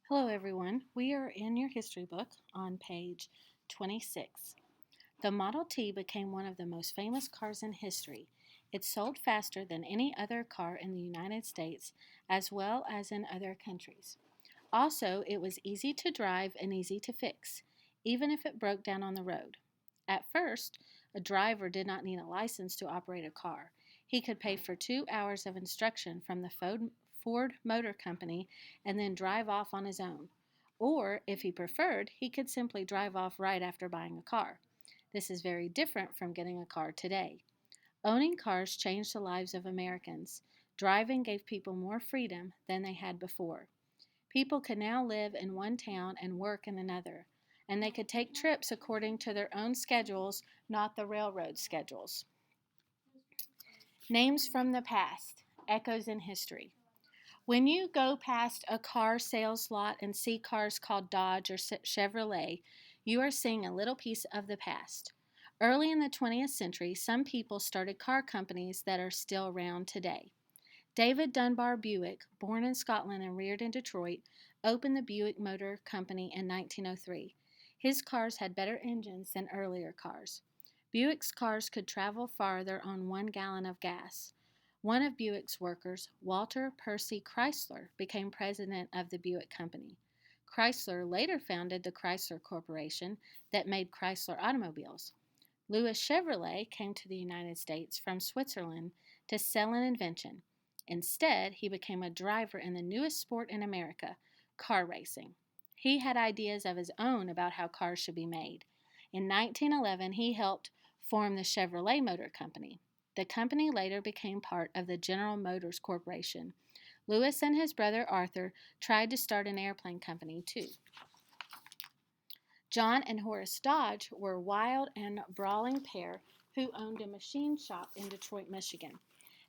Hello, everyone. We are in your history book on page 26. The Model T became one of the most famous cars in history. It sold faster than any other car in the United States as well as in other countries. Also, it was easy to drive and easy to fix, even if it broke down on the road. At first, a driver did not need a license to operate a car. He could pay for 2 hours of instruction from the Ford Motor Company and then drive off on his own. Or, if he preferred, he could simply drive off right after buying a car. This is very different from getting a car today. Owning cars changed the lives of Americans. Driving gave people more freedom than they had before. People could now live in one town and work in another, and they could take trips according to their own schedules, not the railroad schedules. Names from the past, echoes in history. When you go past a car sales lot and see cars called Dodge or Chevrolet, you are seeing a little piece of the past. Early in the 20th century, some people started car companies that are still around today. David Dunbar Buick, born in Scotland and reared in Detroit, opened the Buick Motor Company in 1903. His cars had better engines than earlier cars. Buick's cars could travel farther on 1 gallon of gas. One of Buick's workers, Walter Percy Chrysler, became president of the Buick Company. Chrysler later founded the Chrysler Corporation that made Chrysler automobiles. Louis Chevrolet came to the United States from Switzerland to sell an invention. Instead, he became a driver in the newest sport in America, car racing. He had ideas of his own about how cars should be made. In 1911, he helped form the Chevrolet Motor Company. The company later became part of the General Motors Corporation. Louis and his brother Arthur tried to start an airplane company too. John and Horace Dodge were a wild and brawling pair who owned a machine shop in Detroit, Michigan.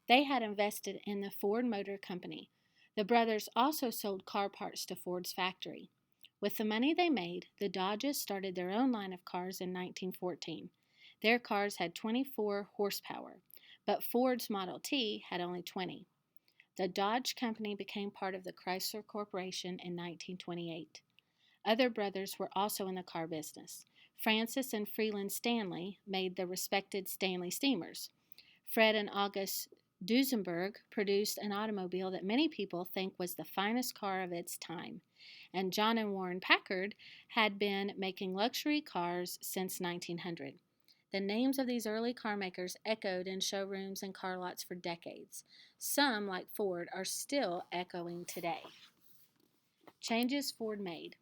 They had invested in the Ford Motor Company. The brothers also sold car parts to Ford's factory. With the money they made, the Dodges started their own line of cars in 1914. Their cars had 24 horsepower, but Ford's Model T had only 20. The Dodge Company became part of the Chrysler Corporation in 1928. Other brothers were also in the car business. Francis and Freeland Stanley made the respected Stanley steamers. Fred and August Duesenberg produced an automobile that many people think was the finest car of its time. And John and Warren Packard had been making luxury cars since 1900. The names of these early car makers echoed in showrooms and car lots for decades. Some, like Ford, are still echoing today. Changes Ford made.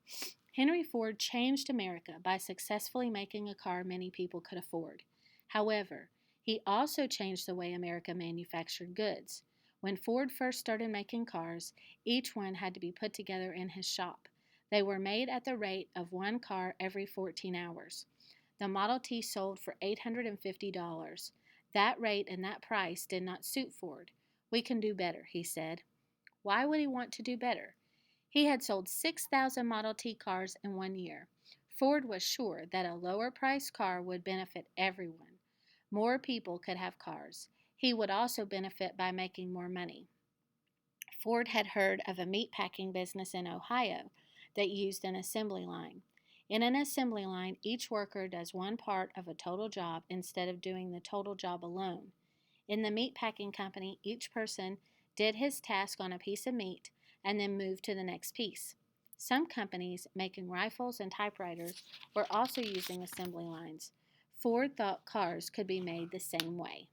Henry Ford changed America by successfully making a car many people could afford. However, he also changed the way America manufactured goods. When Ford first started making cars, each one had to be put together in his shop. They were made at the rate of one car every 14 hours. The Model T sold for $850. That rate and that price did not suit Ford. "We can do better," he said. Why would he want to do better? He had sold 6,000 Model T cars in 1 year. Ford was sure that a lower-priced car would benefit everyone. More people could have cars. He would also benefit by making more money. Ford had heard of a meatpacking business in Ohio that used an assembly line. In an assembly line, each worker does one part of a total job instead of doing the total job alone. In the meatpacking company, each person did his task on a piece of meat and then moved to the next piece. Some companies making rifles and typewriters were also using assembly lines. Ford thought cars could be made the same way.